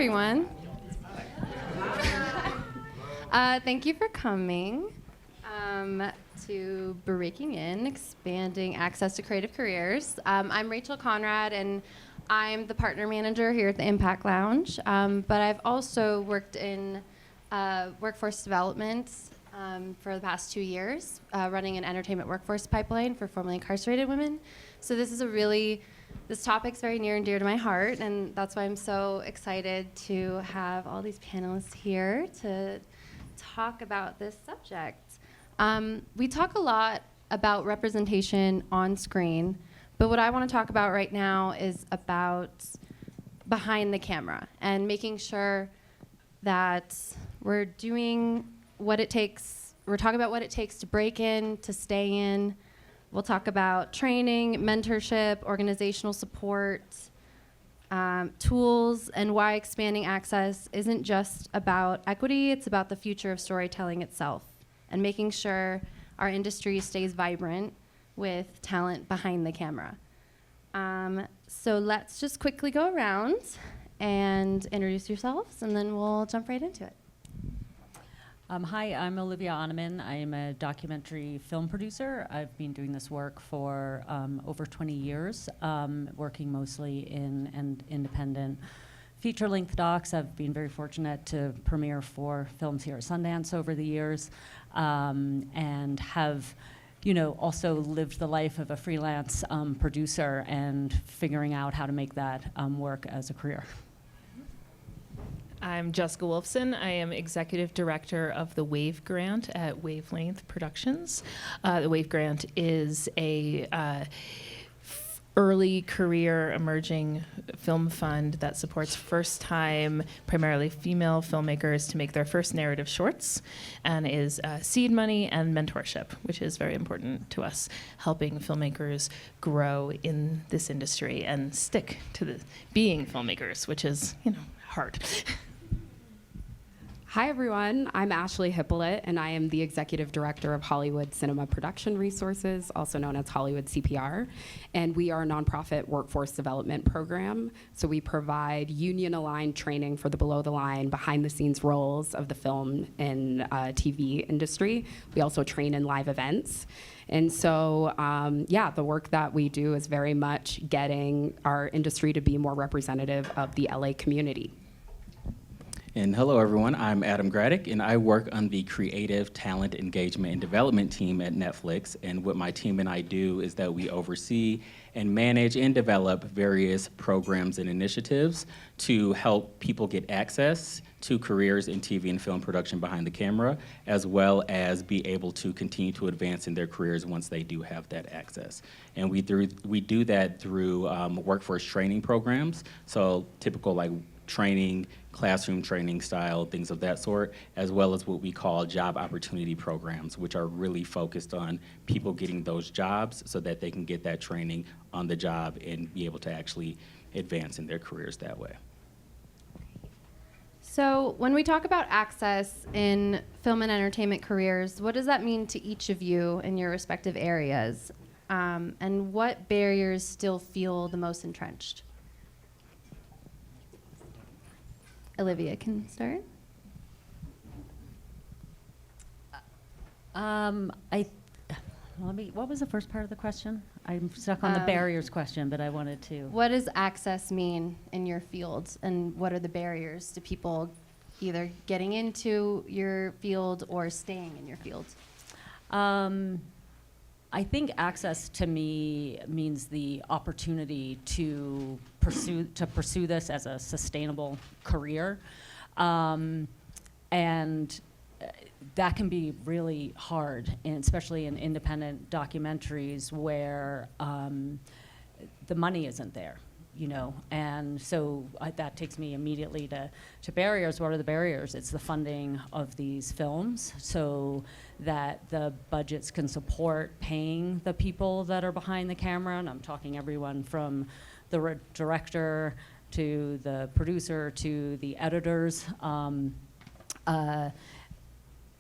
everyone. Thank you for coming to Breaking In, Expanding Access to Creative Careers. I'm Rachel Conrad, and I'm the partner manager here at the Impact Lounge. But I've also worked in workforce development for the past 2 years, running an entertainment workforce pipeline for formerly incarcerated women. So this topic's very near and dear to my heart, and that's why I'm so excited to have all these panelists here to talk about this subject. We talk a lot about representation on screen, but what I want to talk about right now is about behind the camera and making sure that we're doing what it takes. We're talking about what it takes to break in, to stay in. We'll talk about training, mentorship, organizational support, tools, and why expanding access isn't just about equity, it's about the future of storytelling itself and making sure our industry stays vibrant with talent behind the camera. So let's just quickly go around and introduce yourselves, and then we'll jump right into it. Hi, I'm Olivia Oneman. I am a documentary film producer. I've been doing this work for over 20 years, working mostly in independent feature-length docs. I've been very fortunate to premiere 4 films here at Sundance over the years, and have also lived the life of a freelance producer and figuring out how to make that work as a career. I'm Jessica Wolfson. I am Executive Director of the WAVE Grant at Wavelength Productions. The WAVE Grant is a early career emerging film fund that supports first-time, primarily female filmmakers to make their first narrative shorts, and is seed money and mentorship, which is very important to us, helping filmmakers grow in this industry and stick to being filmmakers, which is, hard. Hi, everyone. I'm Ashley Hippolyte, and I am the Executive Director of Hollywood Cinema Production Resources, also known as Hollywood CPR. And we are a nonprofit workforce development program. So we provide union-aligned training for the below-the-line, behind-the-scenes roles of the film and TV industry. We also train in live events. And so, the work that we do is very much getting our industry to be more representative of the LA community. And hello, everyone. I'm Adam Graddick, and I work on the Creative Talent Engagement and Development team at Netflix. And what my team and I do is that we oversee and manage and develop various programs and initiatives to help people get access to careers in TV and film production behind the camera, as well as be able to continue to advance in their careers once they do have that access. And we do that through workforce training programs, so typical like training, classroom training style, things of that sort, as well as what we call job opportunity programs, which are really focused on people getting those jobs so that they can get that training on the job and be able to actually advance in their careers that way. So when we talk about access in film and entertainment careers, what does that mean to each of you in your respective areas? And what barriers still feel the most entrenched? Olivia can start. What was the first part of the question? I'm stuck on the barriers question, but I wanted to. What does access mean in your field, and what are the barriers to people either getting into your field or staying in your field? I think access to me means the opportunity to pursue this as a sustainable career, and that can be really hard, and especially in independent documentaries where the money isn't there, and so that takes me immediately to barriers. What are the barriers? It's the funding of these films so that the budgets can support paying the people that are behind the camera, and I'm talking everyone from the director to the producer to the editors.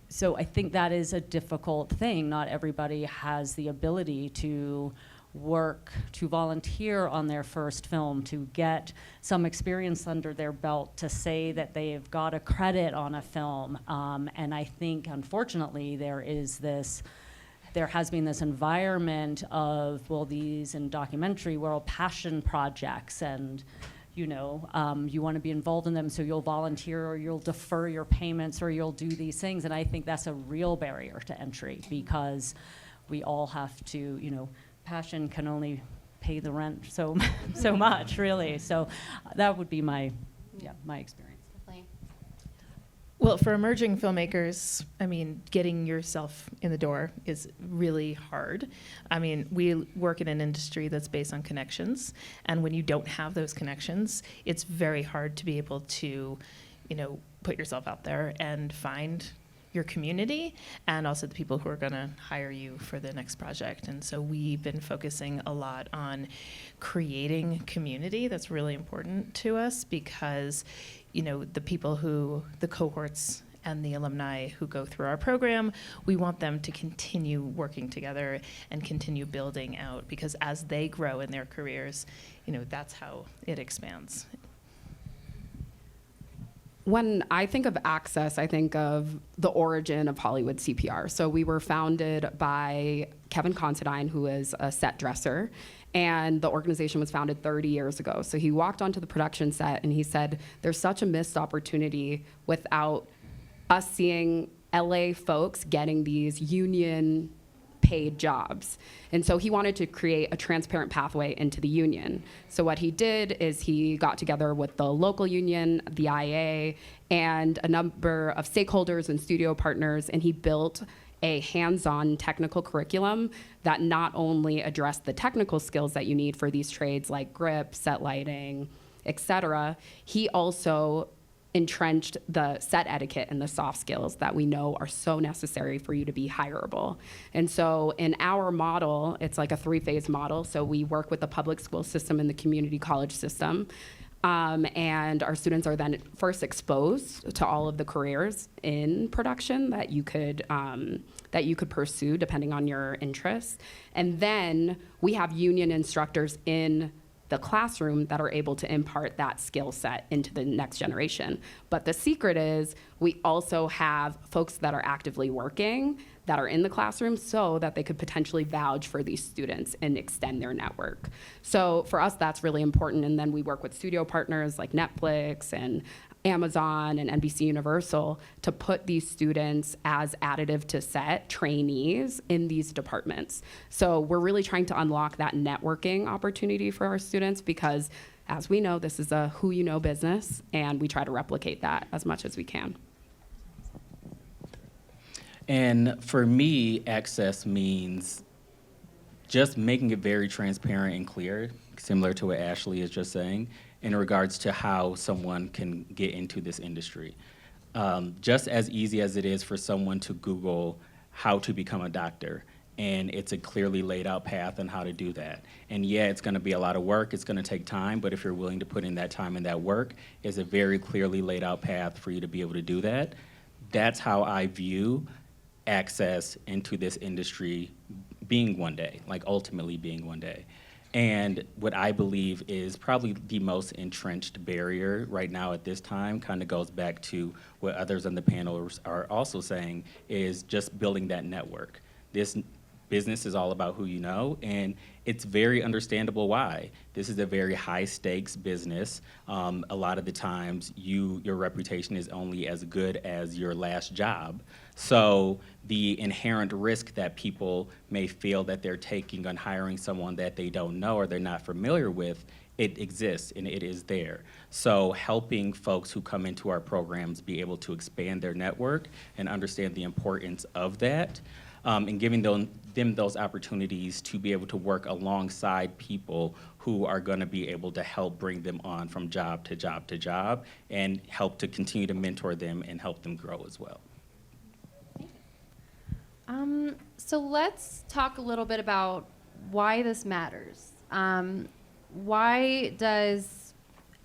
So I think that is a difficult thing. Not everybody has the ability to work to volunteer on their first film, to get some experience under their belt, to say that they've got a credit on a film. And I think, unfortunately, there has been this environment of, well, these in documentary world, passion projects, and you want to be involved in them, so you'll volunteer or you'll defer your payments or you'll do these things. And I think that's a real barrier to entry, because we all have to, passion can only pay the rent so much, really. So that would be my experience. Definitely. Well, for emerging filmmakers, getting yourself in the door is really hard. We work in an industry that's based on connections, and when you don't have those connections, it's very hard to be able to, put yourself out there and find your community and also the people who are going to hire you for the next project. And so we've been focusing a lot on creating community. That's really important to us, because the cohorts and the alumni who go through our program, we want them to continue working together and continue building out, because as they grow in their careers, that's how it expands. When I think of Access, I think of the origin of Hollywood CPR. So we were founded by Kevin Considine, who is a set dresser, and the organization was founded 30 years ago. So he walked onto the production set and he said, there's such a missed opportunity without us seeing LA folks getting these union paid jobs. And so he wanted to create a transparent pathway into the union. So what he did is he got together with the local union, the IA, and a number of stakeholders and studio partners, and he built a hands-on technical curriculum that not only addressed the technical skills that you need for these trades like grip, set lighting, etc. He also entrenched the set etiquette and the soft skills that we know are so necessary for you to be hireable. And so in our model, it's like a 3-phase model. So we work with the public school system and the community college system. And our students are then first exposed to all of the careers in production that you could pursue depending on your interests. And then we have union instructors in the classroom that are able to impart that skill set into the next generation. But the secret is we also have folks that are actively working that are in the classroom so that they could potentially vouch for these students and extend their network. So for us, that's really important. And then we work with studio partners like Netflix and Amazon and NBC Universal to put these students as additive to set trainees in these departments. So we're really trying to unlock that networking opportunity for our students, because as we know, this is a who you know business, and we try to replicate that as much as we can. And for me, access means just making it very transparent and clear, similar to what Ashley is just saying, in regards to how someone can get into this industry. Just as easy as it is for someone to Google how to become a doctor, and it's a clearly laid out path on how to do that. And yeah, it's gonna be a lot of work, it's gonna take time, but if you're willing to put in that time and that work, it's a very clearly laid out path for you to be able to do that. That's how I view access into this industry being one day, like ultimately being one day. And what I believe is probably the most entrenched barrier right now at this time kind of goes back to what others on the panel are also saying, is just building that network. This business is all about who you know, and it's very understandable why. This is a very high stakes business. A lot of the times your reputation is only as good as your last job. So the inherent risk that people may feel that they're taking on hiring someone that they don't know or they're not familiar with, it exists and it is there. So helping folks who come into our programs be able to expand their network and understand the importance of that, and giving them those opportunities to be able to work alongside people who are going to be able to help bring them on from job to job to job and help to continue to mentor them and help them grow as well. So let's talk a little bit about why this matters. Why does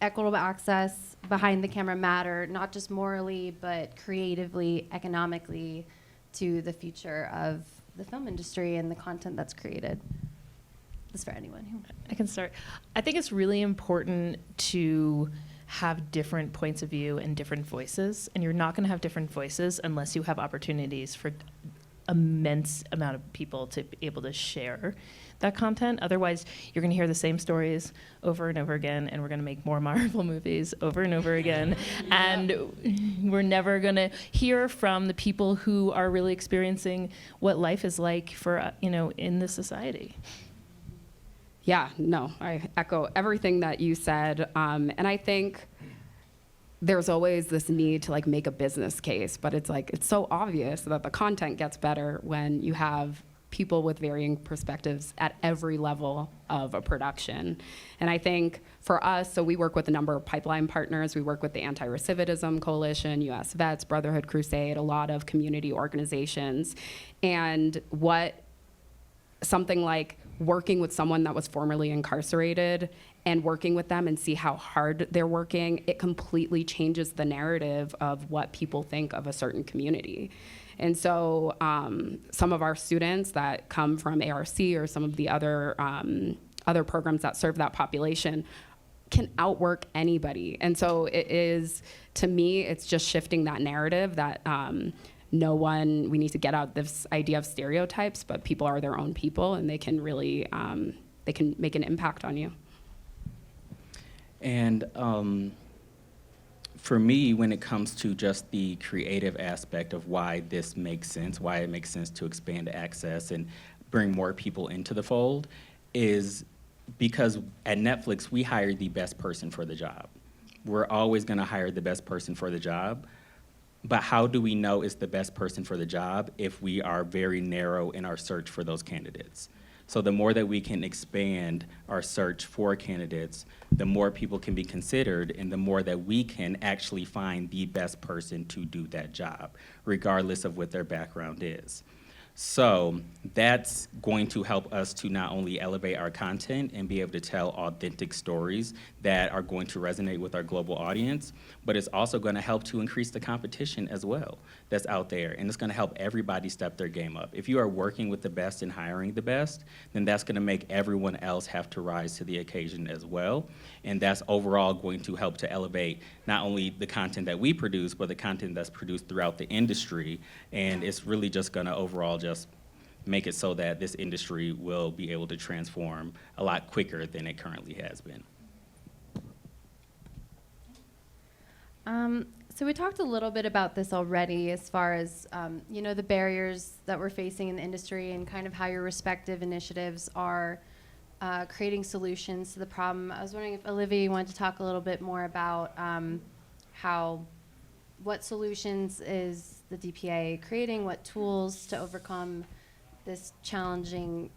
equitable access behind the camera matter, not just morally, but creatively, economically, to the future of the film industry and the content that's created? This is for anyone who. I can start. I think it's really important to have different points of view and different voices, and you're not going to have different voices unless you have opportunities for immense amount of people to be able to share that content. Otherwise, you're going to hear the same stories over and over again, and we're going to make more Marvel movies over and over again, and we're never going to hear from the people who are really experiencing what life is like for, in this society. Yeah, no, I echo everything that you said. And I think there's always this need to like make a business case, but it's so obvious that the content gets better when you have people with varying perspectives at every level of a production. And I think for us, so we work with a number of pipeline partners. We work with the Anti-Recidivism Coalition, US Vets, Brotherhood Crusade, a lot of community organizations. And something like working with someone that was formerly incarcerated and working with them and see how hard they're working, it completely changes the narrative of what people think of a certain community. And so some of our students that come from ARC or some of the other programs that serve that population can outwork anybody. And so it is, to me, it's just shifting that narrative that we need to get out this idea of stereotypes, but people are their own people and they can really, they can make an impact on you. And for me, when it comes to just the creative aspect of why this makes sense, why it makes sense to expand access and bring more people into the fold, is because at Netflix, we hire the best person for the job. We're always gonna hire the best person for the job, but how do we know it's the best person for the job if we are very narrow in our search for those candidates? So the more that we can expand our search for candidates, the more people can be considered and the more that we can actually find the best person to do that job, regardless of what their background is. So that's going to help us to not only elevate our content and be able to tell authentic stories that are going to resonate with our global audience, but it's also going to help to increase the competition as well that's out there. And it's going to help everybody step their game up. If you are working with the best and hiring the best, then that's going to make everyone else have to rise to the occasion as well. And that's overall going to help to elevate not only the content that we produce, but the content that's produced throughout the industry. And it's really just going to overall just make it so that this industry will be able to transform a lot quicker than it currently has been. So we talked a little bit about this already as far as, the barriers that we're facing in the industry and kind of how your respective initiatives are creating solutions to the problem. I was wondering if Olivia, you wanted to talk a little bit more about what solutions is the DPA creating, what tools to overcome this challenging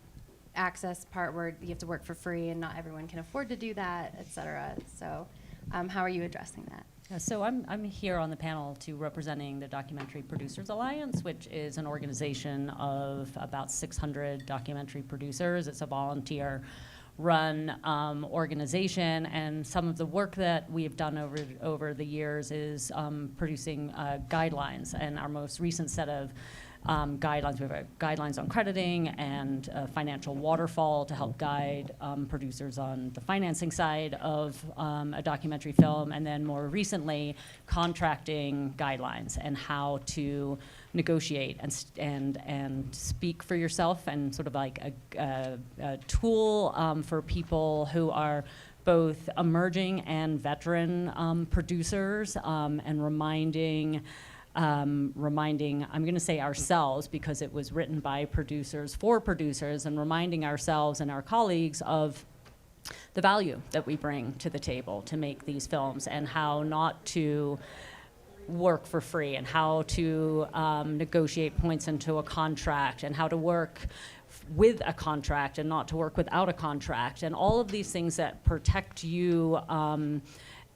access part where you have to work for free and not everyone can afford to do that, et cetera. So how are you addressing that? So I'm here on the panel representing the Documentary Producers Alliance, which is an organization of about 600 documentary producers. It's a volunteer-run organization, and some of the work that we have done over the years is producing guidelines. And our most recent set of guidelines, we have guidelines on crediting and financial waterfall to help guide producers on the financing side of a documentary film, and then more recently, contracting guidelines and how to negotiate and speak for yourself, and sort of like a tool for people who are both emerging and veteran producers, and reminding, I'm going to say ourselves because it was written by producers for producers, and reminding ourselves and our colleagues of the value that we bring to the table to make these films, and how not to work for free, and how to negotiate points into a contract, and how to work with a contract and not to work without a contract, and all of these things that protect you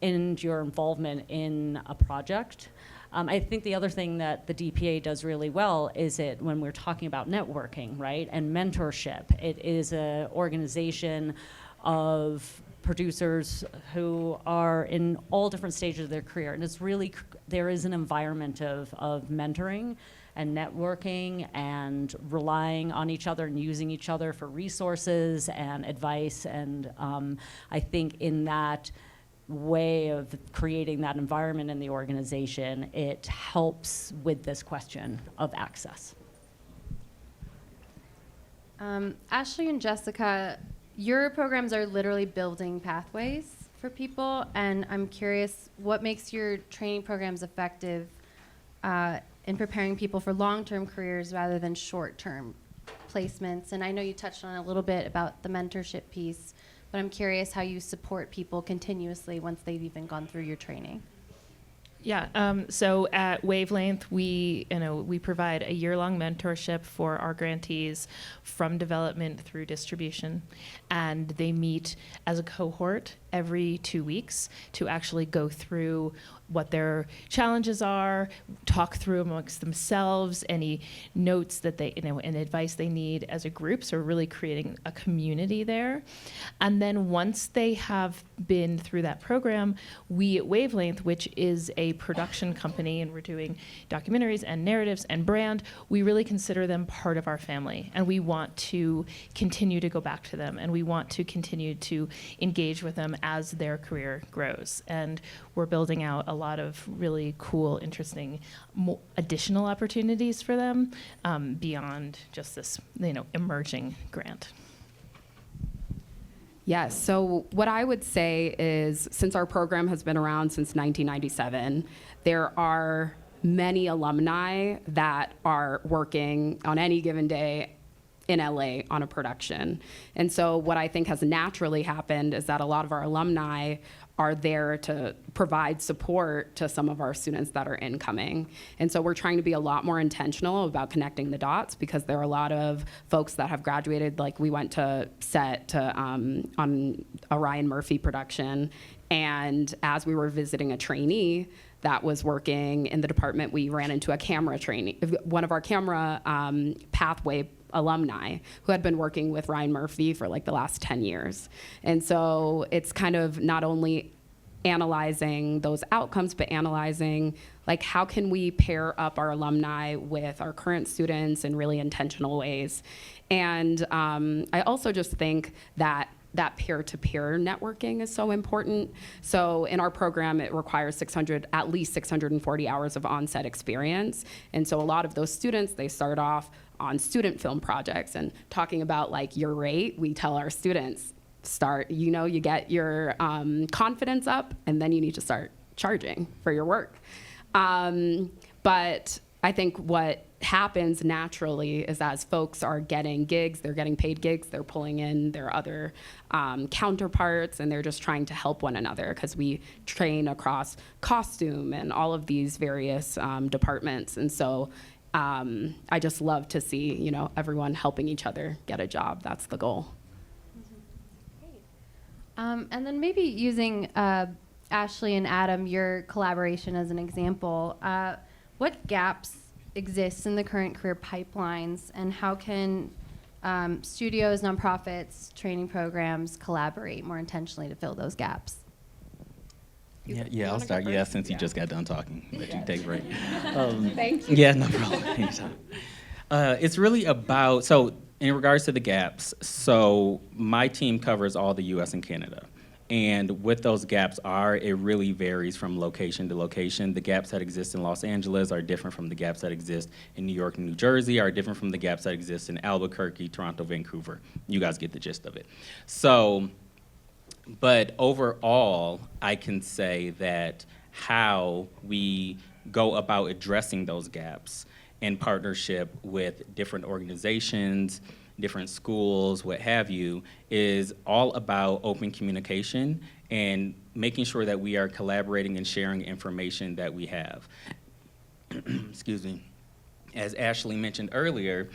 in your involvement in a project. I think the other thing that the DPA does really well is when we're talking about networking, right, and mentorship. It is an organization of producers who are in all different stages of their career, and it's really, there is an environment of mentoring and networking and relying on each other and using each other for resources and advice. And I think in that way of creating that environment in the organization, it helps with this question of access. Ashley and Jessica, your programs are literally building pathways for people, and I'm curious, what makes your training programs effective in preparing people for long-term careers rather than short-term placements? And I know you touched on it a little bit about the mentorship piece, but I'm curious how you support people continuously once they've even gone through your training. Yeah, so at Wavelength, we provide a year-long mentorship for our grantees from development through distribution, and they meet as a cohort every 2 weeks to actually go through what their challenges are, talk through amongst themselves, any notes that they, and advice they need as a group. So we're really creating a community there. And then once they have been through that program, we at Wavelength, which is a production company, and we're doing documentaries and narratives and brand, we really consider them part of our family. And we want to continue to go back to them, and we want to continue to engage with them as their career grows. And we're building out a lot of really cool, interesting, additional opportunities for them beyond just this, emerging grant. Yes, so what I would say is, since our program has been around since 1997, there are many alumni that are working on any given day in LA on a production. And so what I think has naturally happened is that a lot of our alumni are there to provide support to some of our students that are incoming. And so we're trying to be a lot more intentional about connecting the dots, because there are a lot of folks that have graduated, like we went to set to, on a Ryan Murphy production, and as we were visiting a trainee that was working in the department, we ran into a camera trainee, one of our camera pathway alumni who had been working with Ryan Murphy for like the last 10 years. And so it's kind of not only analyzing those outcomes, but analyzing like how can we pair up our alumni with our current students in really intentional ways. And I also just think that peer-to-peer networking is so important. So in our program, it requires at least 640 hours of on-set experience. And so a lot of those students, they start off on student film projects, and talking about like your rate, we tell our students, you get your confidence up, and then you need to start charging for your work. But I think what happens naturally is, as folks are getting gigs, they're getting paid gigs, they're pulling in their other counterparts, and they're just trying to help one another, because we train across costume and all of these various departments. And so I just love to see, everyone helping each other get a job. That's the goal. Great. And then maybe using Ashley and Adam, your collaboration as an example, what gaps exist in the current career pipelines, and how can studios, nonprofits, training programs collaborate more intentionally to fill those gaps? Yeah, I'll start. Yeah, since you just got done talking, let you take a break. Thank you. Yeah, no problem. Anytime. It's really about, so in regards to the gaps, so my team covers all the US and Canada. And what those gaps are, it really varies from location to location. The gaps that exist in Los Angeles are different from the gaps that exist in New York and New Jersey, are different from the gaps that exist in Albuquerque, Toronto, Vancouver. You guys get the gist of it. So, but overall, I can say that how we go about addressing those gaps in partnership with different organizations, different schools, what have you, is all about open communication and making sure that we are collaborating and sharing information that we have. Excuse me. As Ashley mentioned earlier,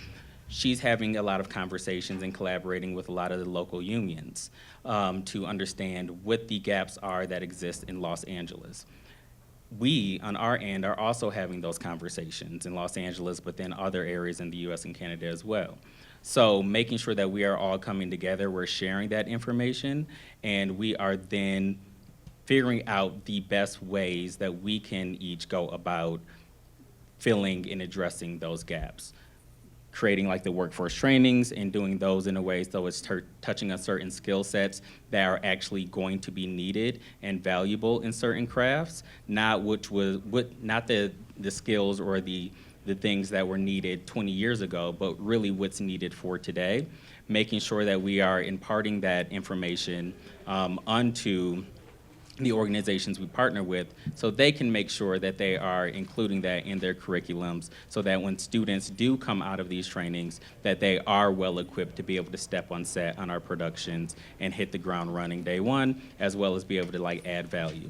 she's having a lot of conversations and collaborating with a lot of the local unions to understand what the gaps are that exist in Los Angeles. We, on our end, are also having those conversations in Los Angeles, but then other areas in the US and Canada as well. So making sure that we are all coming together, we're sharing that information, and we are then figuring out the best ways that we can each go about filling and addressing those gaps. Creating like the workforce trainings and doing those in a way so it's touching on certain skill sets that are actually going to be needed and valuable in certain crafts, not not the skills or the things that were needed 20 years ago, but really what's needed for today. Making sure that we are imparting that information onto the organizations we partner with so they can make sure that they are including that in their curriculums so that when students do come out of these trainings that they are well equipped to be able to step on set on our productions and hit the ground running day one, as well as be able to like add value.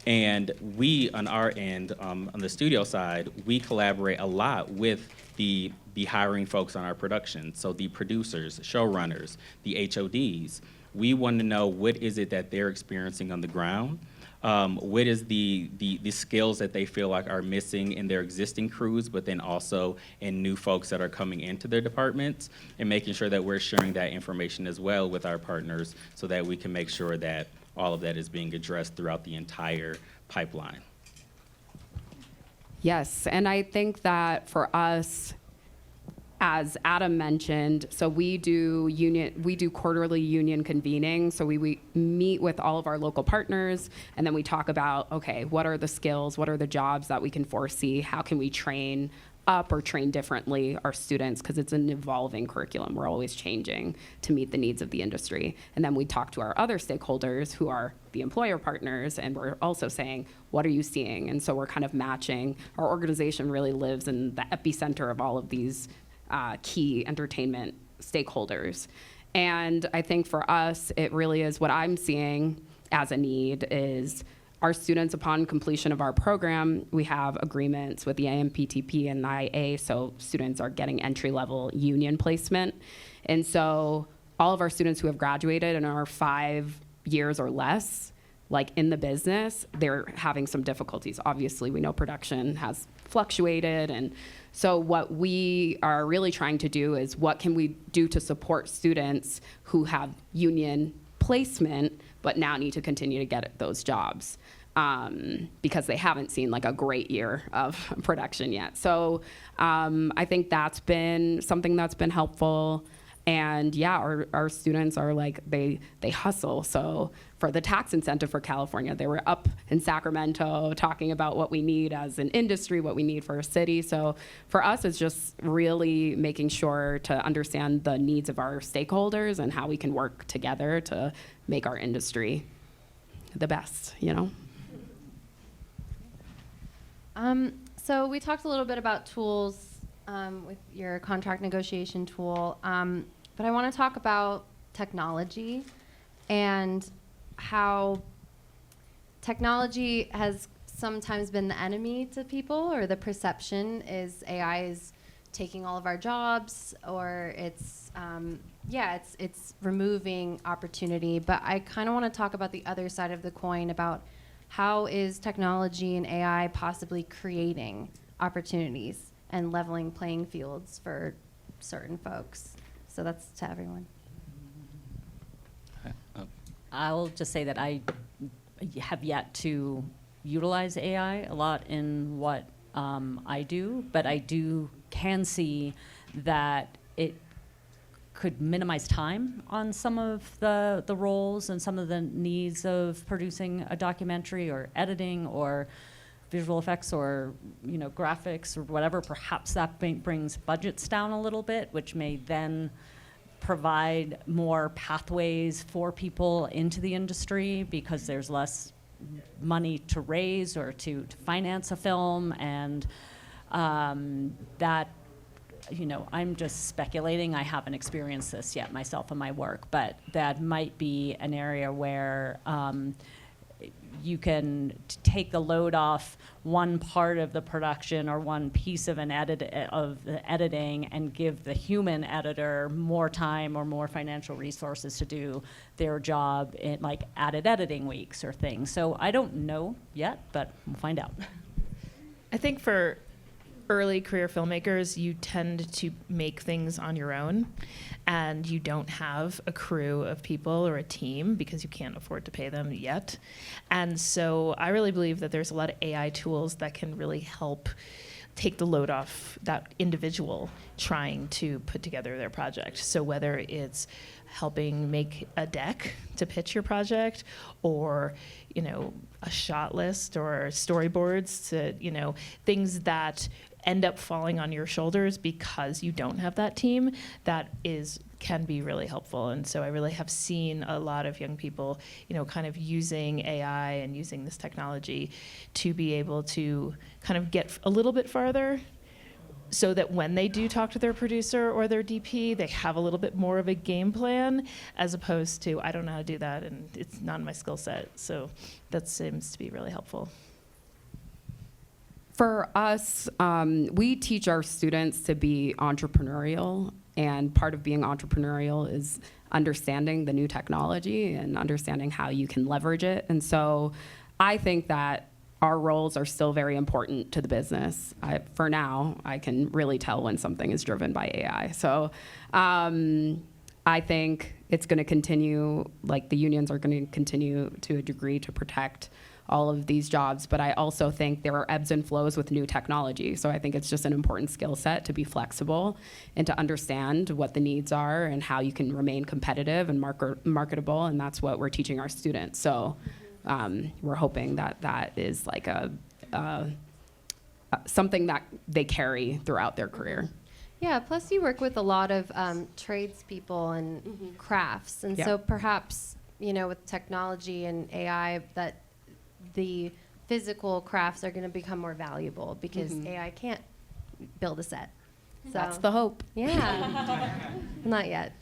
And we on our end, on the studio side, we collaborate a lot with the hiring folks on our production. So the producers, showrunners, the HODs. We want to know what is it that they're experiencing on the ground. What is the skills that they feel like are missing in their existing crews, but then also in new folks that are coming into their departments, and making sure that we're sharing that information as well with our partners so that we can make sure that all of that is being addressed throughout the entire pipeline. Yes, and I think that for us, as Adam mentioned, so we do quarterly union convening. So we meet with all of our local partners, and then we talk about, okay, what are the skills, what are the jobs that we can foresee, how can we train up or train differently our students, because it's an evolving curriculum. We're always changing to meet the needs of the industry. And then we talk to our other stakeholders who are the employer partners, and we're also saying, what are you seeing? And so we're kind of matching. Our organization really lives in the epicenter of all of these key entertainment stakeholders. And I think for us, it really is what I'm seeing as a need is our students, upon completion of our program, we have agreements with the AMPTP and IA, so students are getting entry-level union placement. And so all of our students who have graduated and are 5 years or less, like in the business, they're having some difficulties. Obviously, we know production has fluctuated, and so what we are really trying to do is what can we do to support students who have union placement but now need to continue to get those jobs because they haven't seen like a great year of production yet. So I think that's been something that's been helpful. And yeah, our students are like, they hustle. So for the tax incentive for California, they were up in Sacramento talking about what we need as an industry, what we need for a city. So for us, it's just really making sure to understand the needs of our stakeholders and how we can work together to make our industry the best, you know? So we talked a little bit about tools with your contract negotiation tool. But I want to talk about technology and how technology has sometimes been the enemy to people, or the perception is AI is taking all of our jobs, or it's removing opportunity. But I kind of want to talk about the other side of the coin, about how is technology and AI possibly creating opportunities and leveling playing fields for certain folks. So that's to everyone. I'll just say that I have yet to utilize AI a lot in what I do, but I can see that it could minimize time on some of the roles and some of the needs of producing a documentary or editing or visual effects or graphics or whatever. Perhaps that brings budgets down a little bit, which may then provide more pathways for people into the industry because there's less money to raise or to finance a film, and that, I'm just speculating. I haven't experienced this yet myself in my work, but that might be an area where you can take the load off one part of the production or one piece of the editing and give the human editor more time or more financial resources to do their job in like added editing weeks or things. So I don't know yet, but we'll find out. I think for early career filmmakers, you tend to make things on your own, and you don't have a crew of people or a team because you can't afford to pay them yet. And so I really believe that there's a lot of AI tools that can really help take the load off that individual trying to put together their project. So whether it's helping make a deck to pitch your project, or a shot list or storyboards, to things that end up falling on your shoulders because you don't have that team, can be really helpful. And so I really have seen a lot of young people, kind of using AI and using this technology to be able to kind of get a little bit farther, so that when they do talk to their producer or their DP, they have a little bit more of a game plan, as opposed to, I don't know how to do that and it's not in my skill set. So that seems to be really helpful. For us, we teach our students to be entrepreneurial, and part of being entrepreneurial is understanding the new technology and understanding how you can leverage it. And so I think that our roles are still very important to the business. For now, I can really tell when something is driven by AI. So I think it's going to continue, like the unions are going to continue to a degree to protect all of these jobs, but I also think there are ebbs and flows with new technology. So I think it's just an important skill set to be flexible and to understand what the needs are and how you can remain competitive and marketable, and that's what we're teaching our students. So we're hoping that is like something that they carry throughout their career. Yeah, plus you work with a lot of tradespeople and crafts, and so perhaps, with technology and AI, that the physical crafts are going to become more valuable because AI can't build a set. So, That's the hope. Yeah. Not yet.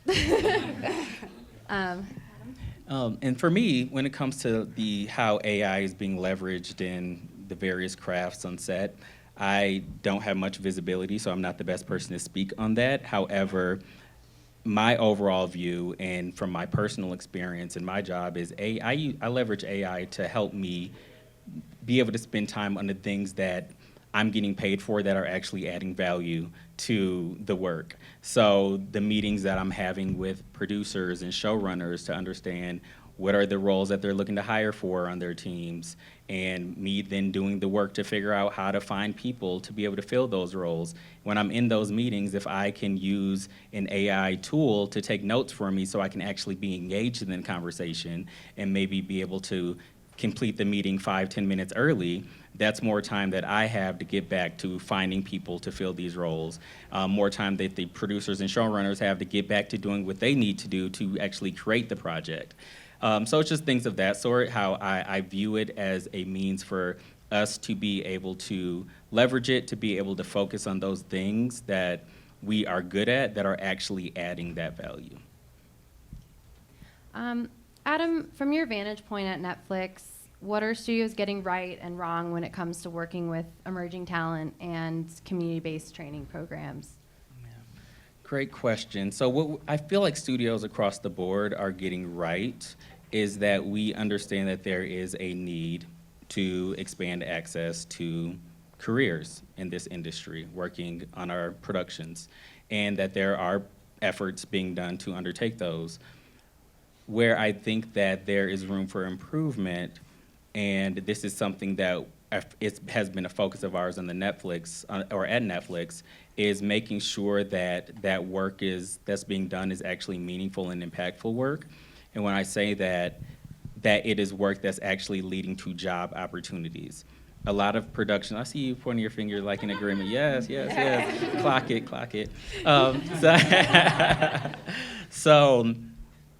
And for me, when it comes to how AI is being leveraged in the various crafts on set, I don't have much visibility, so I'm not the best person to speak on that. However, my overall view, and from my personal experience in my job, is I leverage AI to help me be able to spend time on the things that I'm getting paid for that are actually adding value to the work. So the meetings that I'm having with producers and showrunners to understand what are the roles that they're looking to hire for on their teams, and me then doing the work to figure out how to find people to be able to fill those roles. When I'm in those meetings, if I can use an AI tool to take notes for me so I can actually be engaged in the conversation and maybe be able to complete the meeting 5-10 minutes early, that's more time that I have to get back to finding people to fill these roles. More time that the producers and showrunners have to get back to doing what they need to do to actually create the project. So it's just things of that sort, how I view it as a means for us to be able to leverage it, to be able to focus on those things that we are good at that are actually adding that value. Adam, from your vantage point at Netflix, what are studios getting right and wrong when it comes to working with emerging talent and community-based training programs? Great question. So what I feel like studios across the board are getting right is that we understand that there is a need to expand access to careers in this industry, working on our productions, and that there are efforts being done to undertake those. Where I think that there is room for improvement, and this is something that has been a focus of ours on the Netflix, or at Netflix, is making sure that that work that's being done is actually meaningful and impactful work. And when I say that it is work that's actually leading to job opportunities. A lot of production, I see you pointing your finger like in agreement. Yes, yes, yes. Clock it. So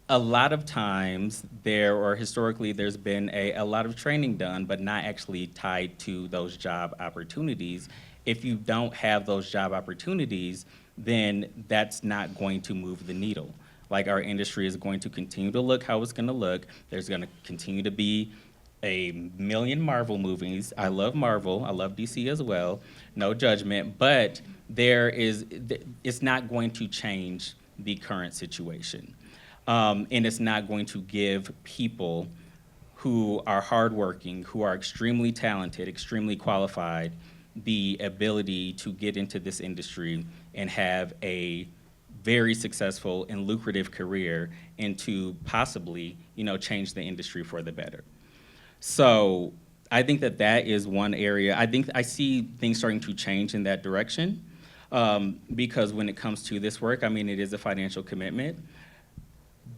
a lot of times historically there's been a lot of training done, but not actually tied to those job opportunities. If you don't have those job opportunities, then that's not going to move the needle. Like, our industry is going to continue to look how it's going to look. There's going to continue to be a million Marvel movies. I love Marvel. I love DC as well. No judgment. But it's not going to change the current situation. And it's not going to give people who are hardworking, who are extremely talented, extremely qualified, the ability to get into this industry and have a very successful and lucrative career, and to possibly, change the industry for the better. So I think that that is one area. I think I see things starting to change in that direction, because when it comes to this work, I mean, it is a financial commitment,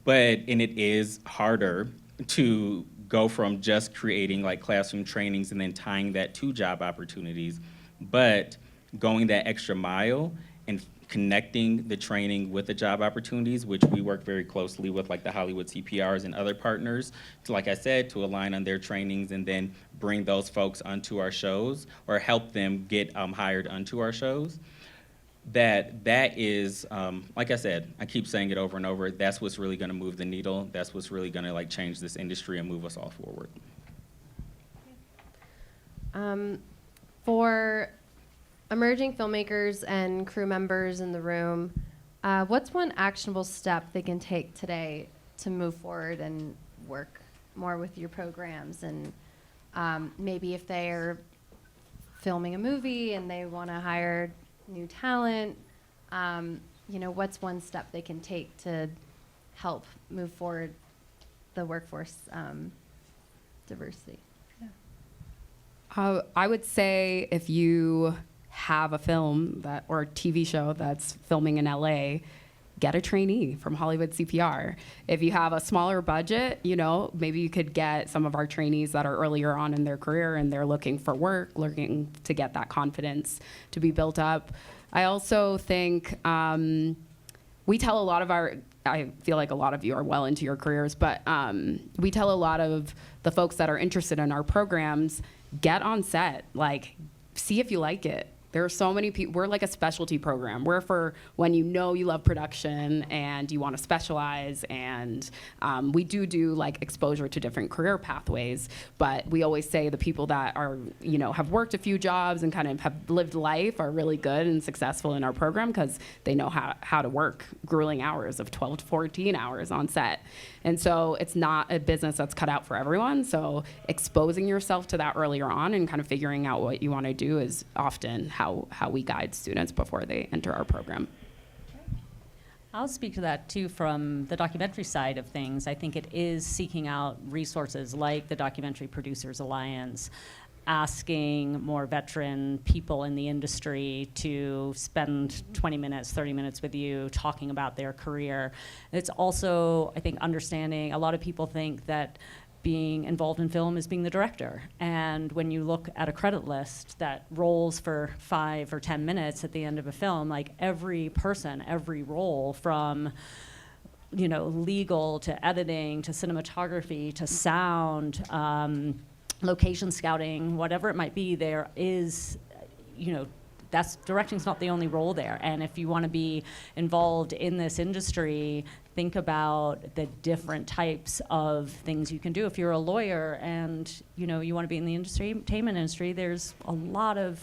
and it is harder to go from just creating like classroom trainings and then tying that to job opportunities, but going that extra mile and connecting the training with the job opportunities, which we work very closely with like the Hollywood CPRs and other partners to, like I said, to align on their trainings and then bring those folks onto our shows or help them get hired onto our shows. That is, like I said, I keep saying it over and over, that's what's really gonna move the needle. That's what's really gonna like change this industry and move us all forward. For emerging filmmakers and crew members in the room, what's one actionable step they can take today to move forward and work more with your programs? And maybe if they're filming a movie and they want to hire new talent, what's one step they can take to help move forward the workforce diversity? I would say if you have a film or a TV show that's filming in LA, get a trainee from Hollywood CPR. If you have a smaller budget, maybe you could get some of our trainees that are earlier on in their career and they're looking for work, looking to get that confidence to be built up. I also think we tell a lot of I feel like a lot of you are well into your careers, but we tell a lot of the folks that are interested in our programs, get on set, see if you like it. There are so many people. We're like a specialty program. We're for when you love production and you want to specialize. And we do like exposure to different career pathways. But we always say the people that are, have worked a few jobs and kind of have lived life are really good and successful in our program because they know how to work grueling hours of 12 to 14 hours on set. And so it's not a business that's cut out for everyone. So exposing yourself to that earlier on and kind of figuring out what you want to do is often how we guide students before they enter our program. I'll speak to that too from the documentary side of things. I think it is seeking out resources like the Documentary Producers Alliance, asking more veteran people in the industry to spend 20 minutes, 30 minutes with you talking about their career. It's also, I think, understanding, a lot of people think that being involved in film is being the director. And when you look at a credit list that rolls for 5 or 10 minutes at the end of a film, like every person, every role from legal to editing to cinematography to sound, location scouting, whatever it might be, there is, directing's not the only role there. And if you want to be involved in this industry, think about the different types of things you can do. If you're a lawyer and you want to be in the entertainment industry, there's a lot of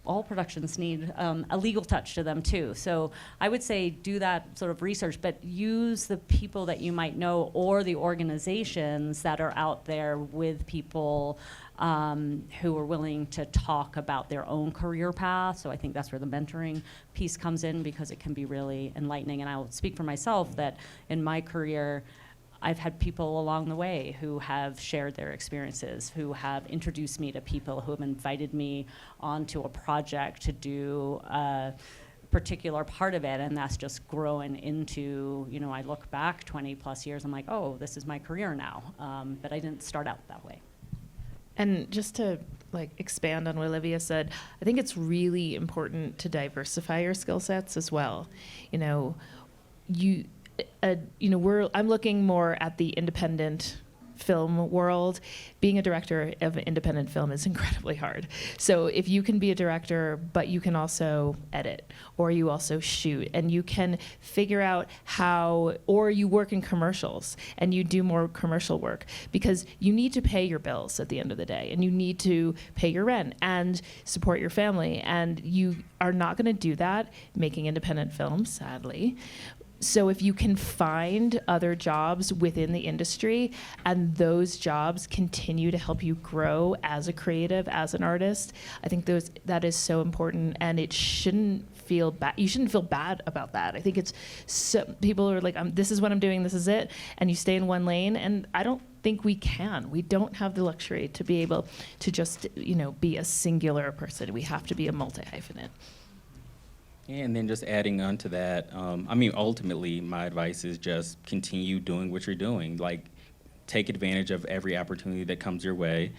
all productions need a legal touch to them too. So I would say do that sort of research, but use the people that you might know or the organizations that are out there with people who are willing to talk about their own career path. So I think that's where the mentoring piece comes in, because it can be really enlightening. And I will speak for myself that in my career, I've had people along the way who have shared their experiences, who have introduced me to people, who have invited me onto a project to do a particular part of it, and that's just grown into, I look back 20 plus years, I'm like, oh, this is my career now, but I didn't start out that way. And just to expand on what Olivia said, I think it's really important to diversify your skill sets as well. I'm looking more at the independent film world. Being a director of independent film is incredibly hard. So if you can be a director, but you can also edit, or you also shoot, and you can figure out or you work in commercials and you do more commercial work, because you need to pay your bills at the end of the day, and you need to pay your rent and support your family, and you are not going to do that making independent films, sadly. So if you can find other jobs within the industry and those jobs continue to help you grow as a creative, as an artist, I think that is so important, and it shouldn't feel bad. You shouldn't feel bad about that. I think it's people are like, this is what I'm doing, this is it, and you stay in one lane, and I don't think we can. We don't have the luxury to be able to just, be a singular person. We have to be a multi-hyphenate. And then just adding on to that, ultimately, my advice is just continue doing what you're doing. Like, take advantage of every opportunity that comes your way.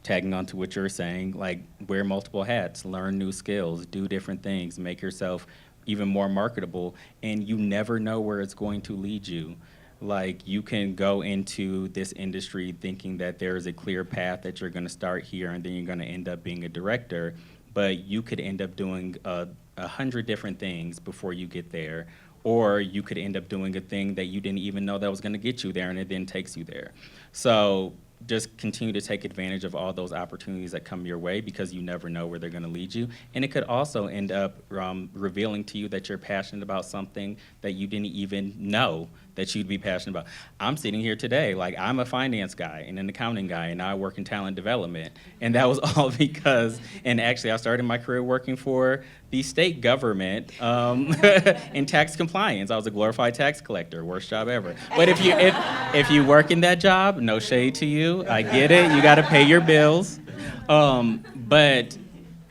Tagging on to what you're saying, like, wear multiple hats, learn new skills, do different things, make yourself even more marketable, and you never know where it's going to lead you. Like, you can go into this industry thinking that there is a clear path that you're going to start here and then you're going to end up being a director, but you could end up doing 100 different things before you get there, or you could end up doing a thing that you didn't even know that was going to get you there, and it then takes you there. So just continue to take advantage of all those opportunities that come your way, because you never know where they're going to lead you. And it could also end up revealing to you that you're passionate about something that you didn't even know that you'd be passionate about. I'm sitting here today, like, I'm a finance guy and an accounting guy, and I work in talent development. And that was all because, and actually I started my career working for the state government in tax compliance. I was a glorified tax collector, worst job ever. But if you work in that job, no shade to you, I get it, you gotta pay your bills. But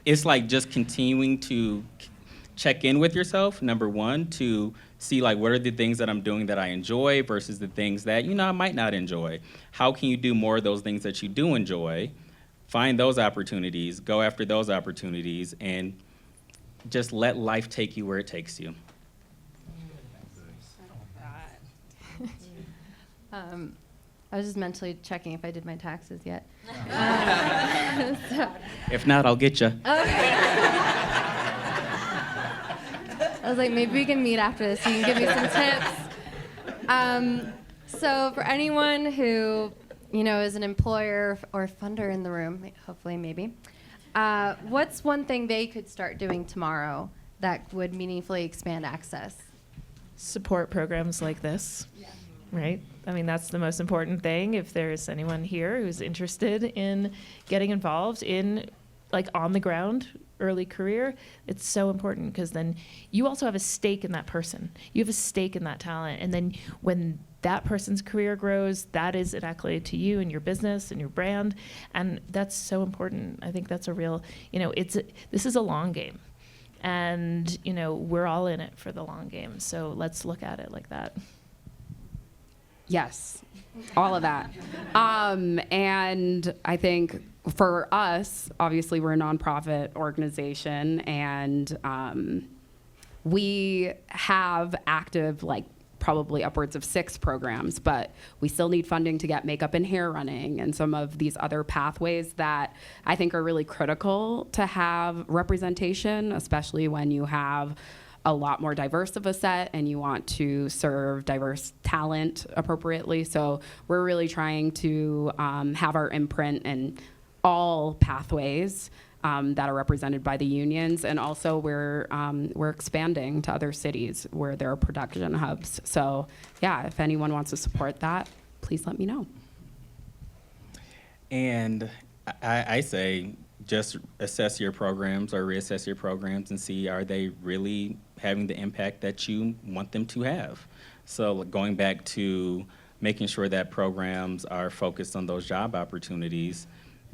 it's like just continuing to check in with yourself, number one, to see, like, what are the things that I'm doing that I enjoy versus the things that, I might not enjoy. How can you do more of those things that you do enjoy? Find those opportunities, go after those opportunities, and just let life take you where it takes you. I was just mentally checking if I did my taxes yet. If not, I'll get you. I was like, maybe we can meet after this. You can give me some tips. So for anyone who, is an employer or funder in the room, hopefully, maybe, what's one thing they could start doing tomorrow that would meaningfully expand access? Support programs like this, right? I mean, that's the most important thing. If there's anyone here who's interested in getting involved in, like, on the ground early career, it's so important, because then you also have a stake in that person. You have a stake in that talent. And then when that person's career grows, that is an accolade to you and your business and your brand. And that's so important. I think that's a real, this is a long game. And, we're all in it for the long game. So let's look at it like that. Yes, all of that. And I think for us, obviously, we're a nonprofit organization, and we have active, like, probably upwards of 6 programs, but we still need funding to get makeup and hair running and some of these other pathways that I think are really critical to have representation, especially when you have a lot more diverse of a set and you want to serve diverse talent appropriately. So we're really trying to have our imprint in all pathways that are represented by the unions, and also we're expanding to other cities where there are production hubs. So yeah, if anyone wants to support that, please let me know. And I say just assess your programs or reassess your programs and see, are they really having the impact that you want them to have? So going back to making sure that programs are focused on those job opportunities,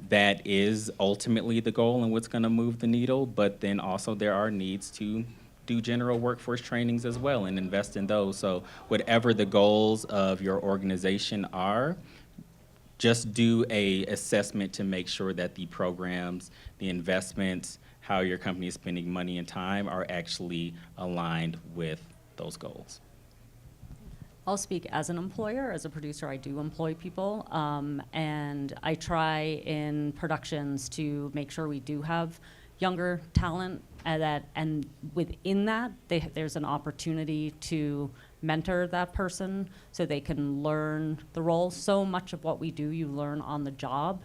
that is ultimately the goal and what's going to move the needle. But then also there are needs to do general workforce trainings as well and invest in those. So whatever the goals of your organization are, just do a assessment to make sure that the programs, the investments, how your company is spending money and time are actually aligned with those goals. I'll speak as an employer. As a producer, I do employ people, and I try in productions to make sure we do have younger talent, and within that, there's an opportunity to mentor that person so they can learn the role. So much of what we do, you learn on the job.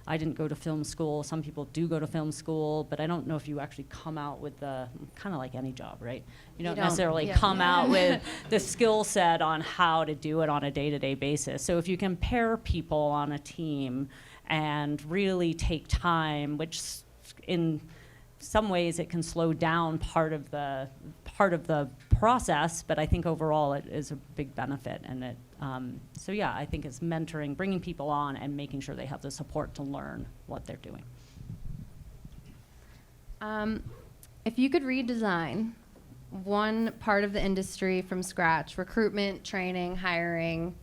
I didn't go to film school. Some people do go to film school, but I don't know if you actually come out with the, kind of like any job, right? You don't necessarily come out with the skill set on how to do it on a day-to-day basis. So if you can pair people on a team and really take time, which in some ways it can slow down part of the process, but I think overall it is a big benefit, and So yeah, I think it's mentoring, bringing people on and making sure they have the support to learn what they're doing. If you could redesign one part of the industry from scratch, recruitment, training, hiring,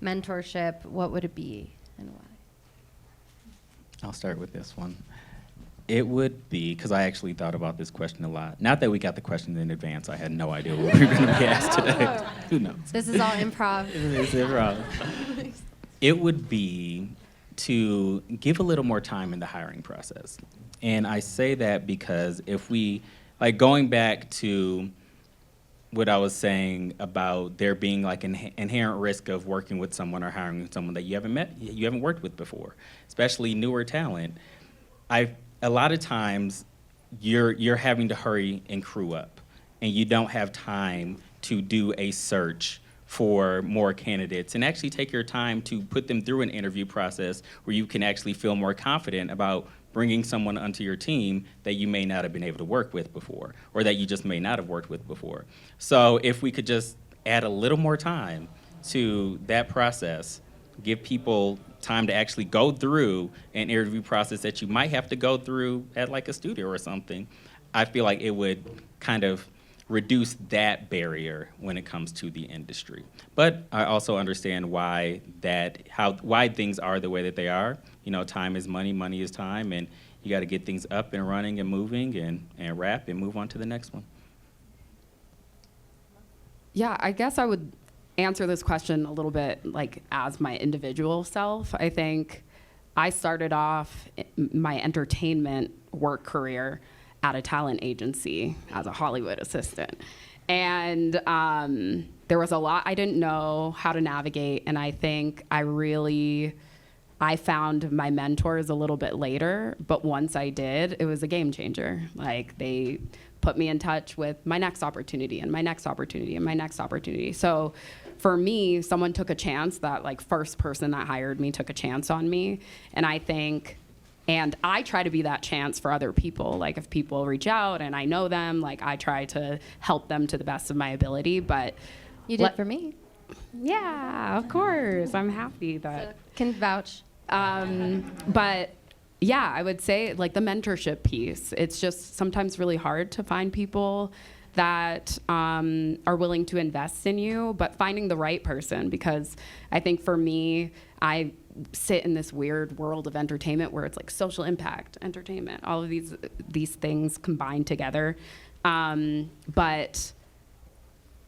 mentorship, what would it be and why? I'll start with this one. It would be, because I actually thought about this question a lot. Not that we got the question in advance. I had no idea what we were going to be asked today. Who knows? This is all improv. It's improv. It would be to give a little more time in the hiring process. And I say that because if we, like going back to what I was saying about there being like an inherent risk of working with someone or hiring someone that you haven't worked with before, especially newer talent. A lot of times you're having to hurry and crew up, and you don't have time to do a search for more candidates and actually take your time to put them through an interview process where you can actually feel more confident about bringing someone onto your team that you may not have been able to work with before, or that you just may not have worked with before. So if we could just add a little more time to that process, give people time to actually go through an interview process that you might have to go through at like a studio or something, I feel like it would kind of reduce that barrier when it comes to the industry. But I also understand why things are the way that they are. You know, time is money, money is time, and you got to get things up and running and moving and wrap and move on to the next one. Yeah, I guess I would answer this question a little bit like as my individual self. I think I started off my entertainment work career at a talent agency as a Hollywood assistant. And there was a lot I didn't know how to navigate, and I think I found my mentors a little bit later, but once I did, it was a game changer. Like, they put me in touch with my next opportunity and my next opportunity and my next opportunity. So for me, someone took a chance. That like first person that hired me took a chance on me. And I think, and I try to be that chance for other people. Like, if people reach out and I know them, like, I try to help them to the best of my ability. But You did for me. yeah, of course. I'm happy that. Can vouch. But yeah, I would say like the mentorship piece. It's just sometimes really hard to find people that are willing to invest in you, but finding the right person, because I think for me, I sit in this weird world of entertainment where it's like social impact, entertainment, all of these things combined together. But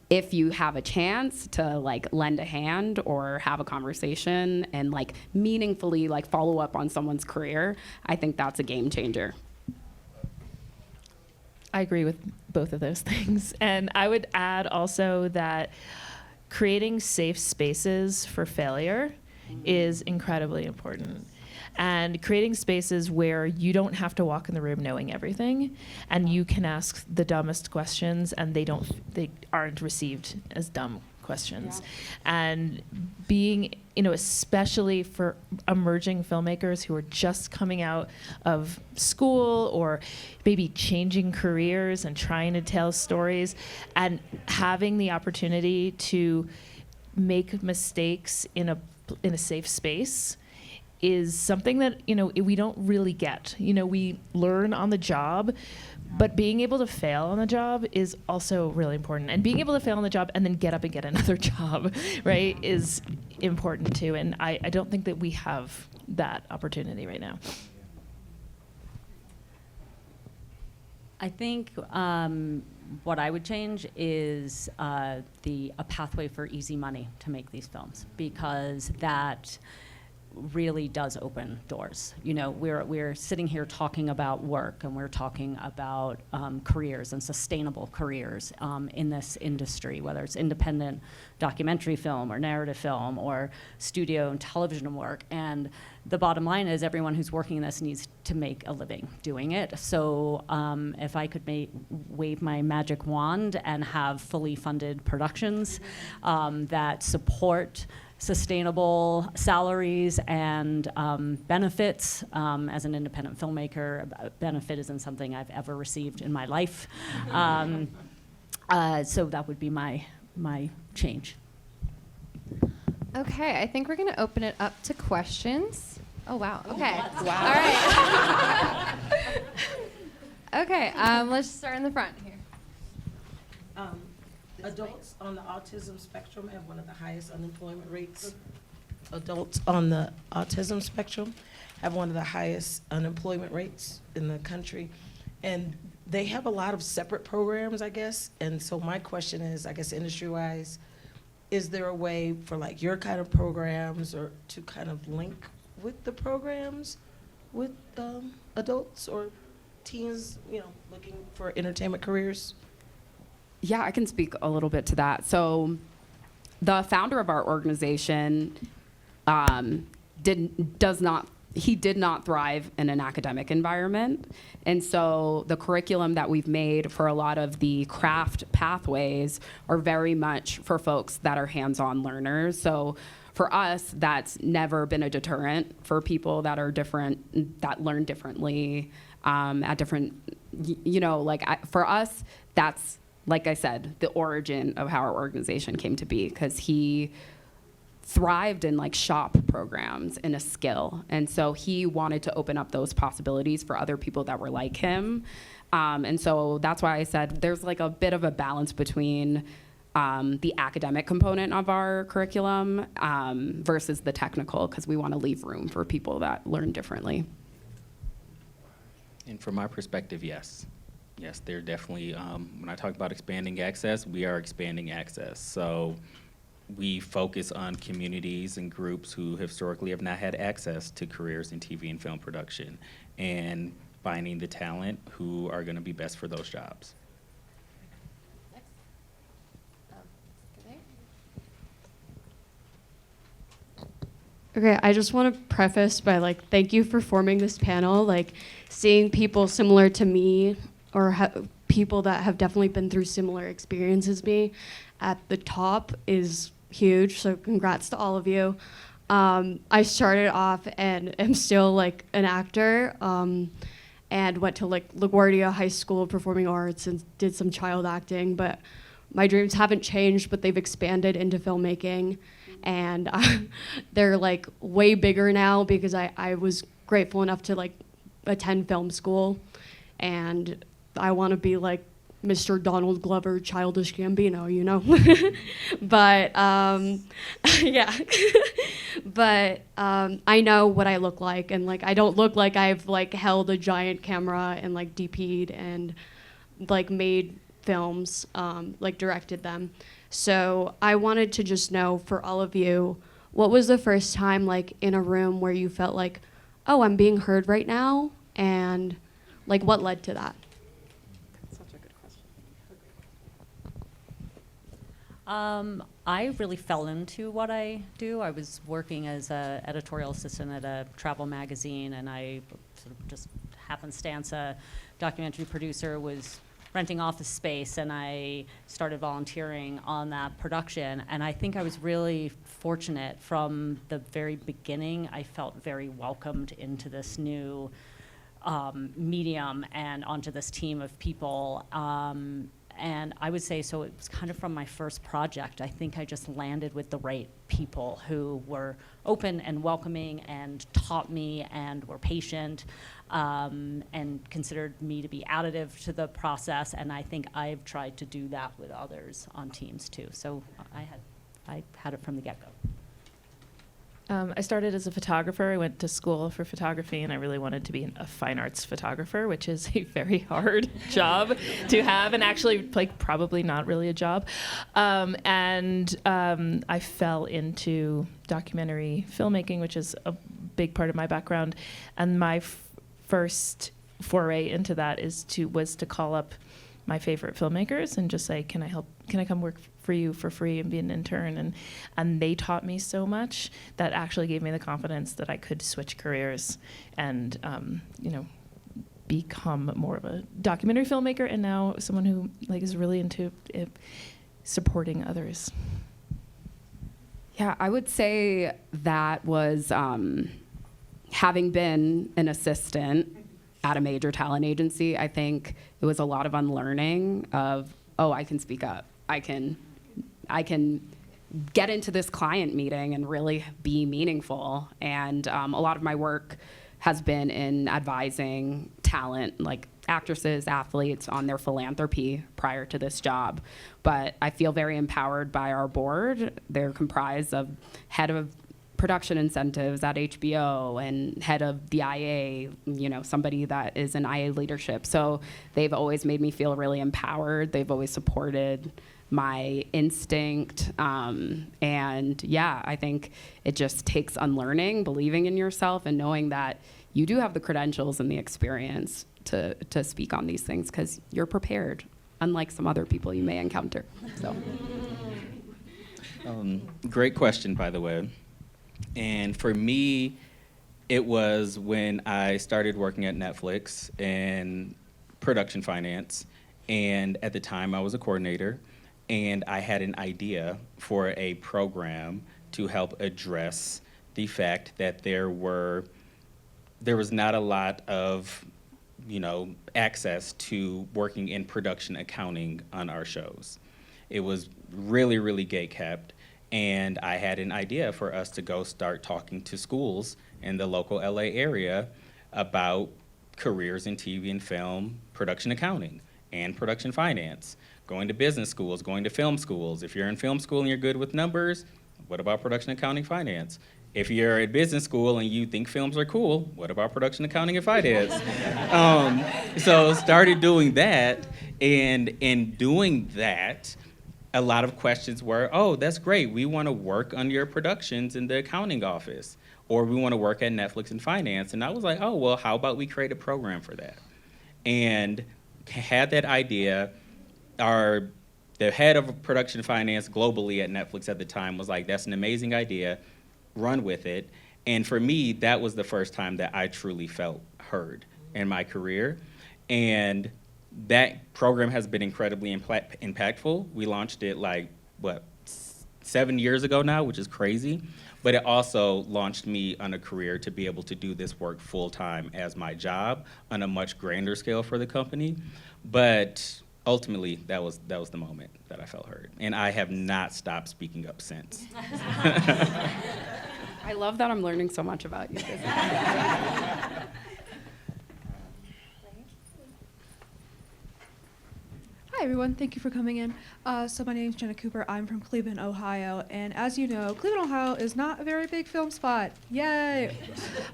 if you have a chance to like lend a hand or have a conversation and like meaningfully like follow up on someone's career, I think that's a game changer. I agree with both of those things. And I would add also that creating safe spaces for failure is incredibly important. And creating spaces where you don't have to walk in the room knowing everything, and you can ask the dumbest questions and they aren't received as dumb questions. Yeah. And being, especially for emerging filmmakers who are just coming out of school or maybe changing careers and trying to tell stories, and having the opportunity to make mistakes in a safe space is something that, we don't really get. We learn on the job, but being able to fail on the job is also really important. And being able to fail on the job and then get up and get another job, right, is important too. And I don't think that we have that opportunity right now. I think what I would change is a pathway for easy money to make these films, because that really does open doors. We're sitting here talking about work, and we're talking about careers and sustainable careers in this industry, whether it's independent documentary film or narrative film or studio and television work. And the bottom line is everyone who's working in this needs to make a living doing it. So if I could wave my magic wand and have fully funded productions that support sustainable salaries and benefits. As an independent filmmaker, benefit isn't something I've ever received in my life. So that would be my change. Okay, I think we're going to open it up to questions. Oh, wow. Okay. All right. Okay, let's start in the front here. Adults on the autism spectrum have one of the highest unemployment rates. Adults on the autism spectrum have one of the highest unemployment rates in the country. And they have a lot of separate programs, I guess. And so my question is, I guess industry-wise, is there a way for like your kind of programs or to kind of link with the programs with adults or teens, you know, looking for entertainment careers? Yeah, I can speak a little bit to that. So the founder of our organization did not thrive in an academic environment. And so the curriculum that we've made for a lot of the craft pathways are very much for folks that are hands-on learners. So for us, that's never been a deterrent for people that are different, that learn differently at different, for us, that's, like I said, the origin of how our organization came to be, because he thrived in like shop programs in a skill. And so he wanted to open up those possibilities for other people that were like him. And so that's why I said there's like a bit of a balance between the academic component of our curriculum versus the technical, because we want to leave room for people that learn differently. And from my perspective, yes. Yes, they're definitely, when I talk about expanding access, we are expanding access. So we focus on communities and groups who historically have not had access to careers in TV and film production, and finding the talent who are going to be best for those jobs. Okay, I just want to preface by thank you for forming this panel. Seeing people similar to me or people that have definitely been through similar experiences as me at the top is huge. So congrats to all of you. I started off and am still an actor and went to LaGuardia High School of Performing Arts and did some child acting, but my dreams haven't changed, but they've expanded into filmmaking. And they're way bigger now because I was grateful enough to attend film school, and I want to be like Mr. Donald Glover, Childish Gambino, you know. But yeah, but I know what I look like, and I don't look like I've held a giant camera and DP'd and made films, directed them. So I wanted to just know for all of you, what was the first time in a room where you felt oh, I'm being heard right now, and what led to that? That's such a good question. I really fell into what I do. I was working as an editorial assistant at a travel magazine, and I sort of just happenstance, a documentary producer was renting office space, and I started volunteering on that production. And I think I was really fortunate from the very beginning. I felt very welcomed into this new medium and onto this team of people. And I would say, so it was kind of from my first project, I think I just landed with the right people who were open and welcoming and taught me and were patient and considered me to be additive to the process. And I think I've tried to do that with others on teams too. So I had it from the get-go. I started as a photographer. I went to school for photography, and I really wanted to be a fine arts photographer, which is a very hard job to have, and actually probably not really a job. And I fell into documentary filmmaking, which is a big part of my background. And my first foray into that was to call up my favorite filmmakers and just say, can I come work for you for free and be an intern? And they taught me so much that actually gave me the confidence that I could switch careers and become more of a documentary filmmaker, and now someone who is really into supporting others. Yeah, I would say that was having been an assistant at a major talent agency. I think it was a lot of unlearning of, oh, I can speak up. I can get into this client meeting and really be meaningful. And a lot of my work has been in advising talent, like actresses, athletes, on their philanthropy prior to this job. But I feel very empowered by our board. They're comprised of head of production incentives at HBO and head of the IA, somebody that is in IA leadership. So they've always made me feel really empowered. They've always supported my instinct. And yeah, I think it just takes unlearning, believing in yourself, and knowing that you do have the credentials and the experience to speak on these things because you're prepared, unlike some other people you may encounter. So, great question, by the way. And for me, it was when I started working at Netflix in production finance. And at the time, I was a coordinator. And I had an idea for a program to help address the fact that there was not a lot of, access to working in production accounting on our shows. It was really, really gate-kept. And I had an idea for us to go start talking to schools in the local LA area about careers in TV and film, production accounting, and production finance, going to business schools, going to film schools. If you're in film school and you're good with numbers, what about production accounting finance? If you're at business school and you think films are cool, what about production accounting and finance? So started doing that, and in doing that, a lot of questions were, oh, that's great. We want to work on your productions in the accounting office, or we want to work at Netflix in finance. And I was like, oh, well, how about we create a program for that? And had that idea. The head of production finance globally at Netflix at the time was like, that's an amazing idea, run with it. And for me, that was the first time that I truly felt heard in my career. And that program has been incredibly impactful. We launched it 7 years ago now, which is crazy. But it also launched me on a career to be able to do this work full time as my job on a much grander scale for the company. But ultimately, that was the moment that I felt heard. And I have not stopped speaking up since. I love that I'm learning so much about you. Hi, everyone. Thank you for coming in. So my name's Jenna Cooper. I'm from Cleveland, Ohio. And as you know, Cleveland, Ohio is not a very big film spot. Yay!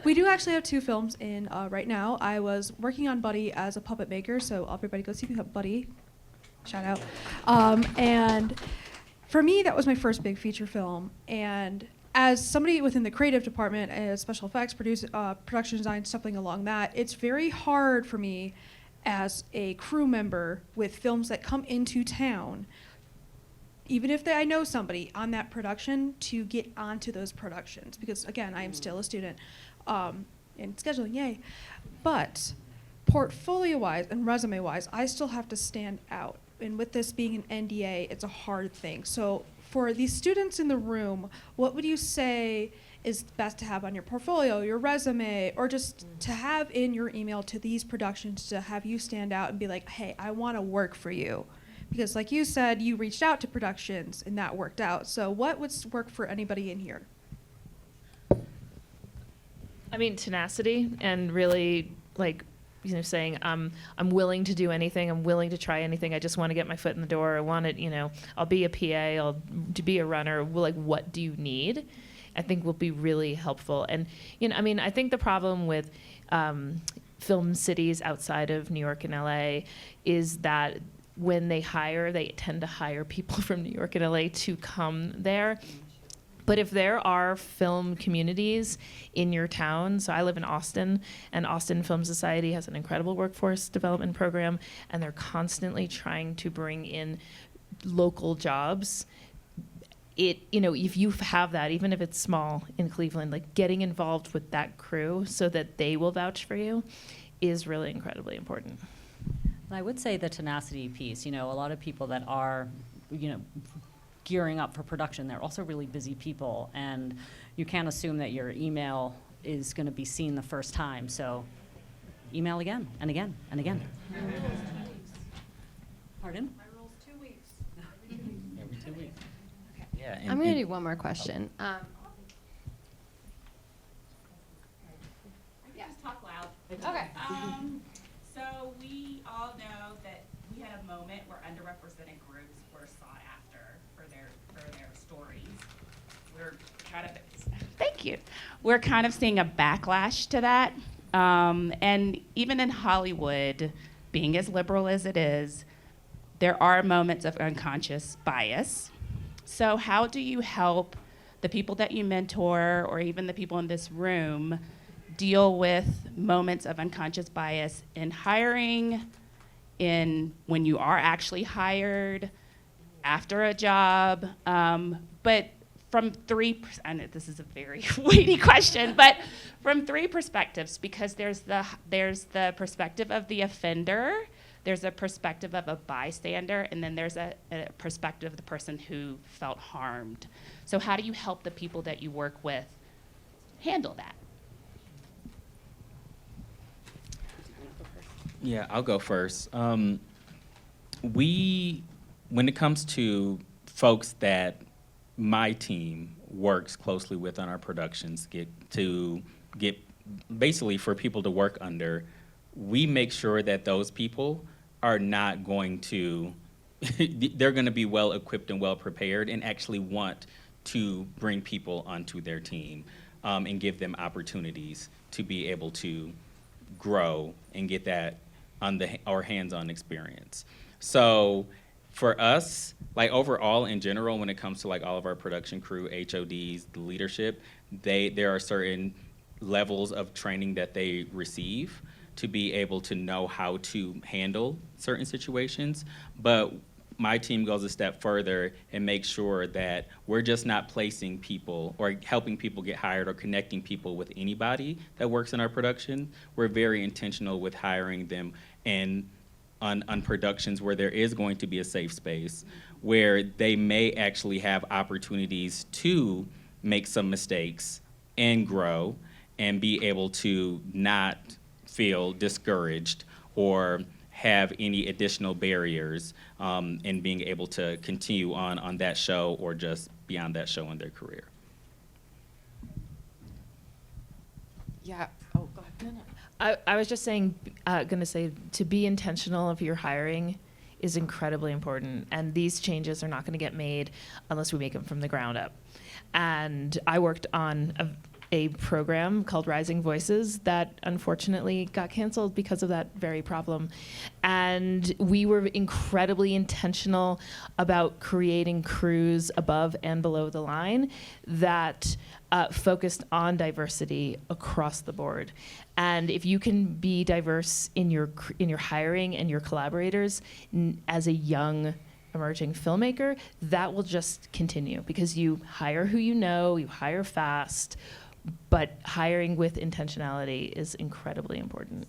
We do actually have 2 films in right now. I was working on Buddy as a puppet maker, so everybody go see Buddy. Shout out. And for me, that was my first big feature film. And as somebody within the creative department, as special effects, production design, something along that, it's very hard for me as a crew member with films that come into town, even if I know somebody on that production, to get onto those productions. Because again, I am still a student in scheduling, yay. But portfolio-wise and resume-wise, I still have to stand out. And with this being an NDA, it's a hard thing. So for these students in the room, what would you say is best to have on your portfolio, your resume, or just to have in your email to these productions to have you stand out and be like, hey, I want to work for you? Because like you said, you reached out to productions and that worked out. So what would work for anybody in here? I mean, tenacity and really saying I'm willing to do anything. I'm willing to try anything. I just want to get my foot in the door. I want it, I'll be a PA, I'll be a runner. What do you need? I think will be really helpful. And, I think the problem with film cities outside of New York and LA is that when they tend to hire people from New York and LA to come there. But if there are film communities in your town, so I live in Austin, and Austin Film Society has an incredible workforce development program, and they're constantly trying to bring in local jobs. If you have that, even if it's small in Cleveland, getting involved with that crew so that they will vouch for you is really incredibly important. And I would say the tenacity piece, a lot of people that are, gearing up for production, they're also really busy people, and you can't assume that your email is going to be seen the first time. So email again and again and again. Pardon? My rule's 2 weeks. Every 2 weeks. Okay. Yeah, I'm going to do one more question. Just talk loud. Okay. So we all know that we had a moment where underrepresented groups were sought after for their stories. We're kind of thank you. We're kind of seeing a backlash to that, and even in Hollywood, being as liberal as it is, there are moments of unconscious bias. So how do you help the people that you mentor, or even the people in this room, deal with moments of unconscious bias in hiring, in when you are actually hired, after a job, but from I know this is a very weighty question, but from three perspectives, because there's the perspective of the offender, there's a perspective of a bystander, and then there's a perspective of the person who felt harmed. So how do you help the people that you work with handle that? Yeah, I'll go first. When it comes to folks that my team works closely with on our productions, get basically for people to work under, we make sure that those people are not going to, they're going to be well equipped and well prepared and actually want to bring people onto their team and give them opportunities to be able to grow and get that on our hands-on experience. So for us, like overall in general, when it comes to like all of our production crew, HODs, the leadership, there are certain levels of training that they receive to be able to know how to handle certain situations. But my team goes a step further and makes sure that we're just not placing people or helping people get hired or connecting people with anybody that works in our production. We're very intentional with hiring them and on productions where there is going to be a safe space, where they may actually have opportunities to make some mistakes and grow and be able to not feel discouraged or have any additional barriers in being able to continue on that show or just beyond that show in their career. Yeah. Oh, go ahead. No, no. I was just going to say, to be intentional of your hiring is incredibly important. And these changes are not going to get made unless we make them from the ground up. And I worked on a program called Rising Voices that unfortunately got canceled because of that very problem. And we were incredibly intentional about creating crews above and below the line that focused on diversity across the board. And if you can be diverse in your hiring and your collaborators as a young emerging filmmaker, that will just continue because you hire who you know, you hire fast, but hiring with intentionality is incredibly important.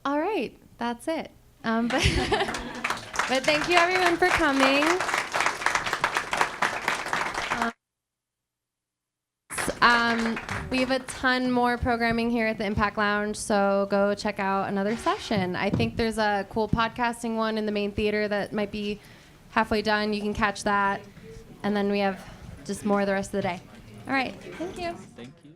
All right, that's it. But thank you everyone for coming. We have a ton more programming here at the Impact Lounge, so go check out another session. I think there's a cool podcasting one in the main theater that might be halfway done. You can catch that. And then we have just more the rest of the day. All right, thank you. Thank you.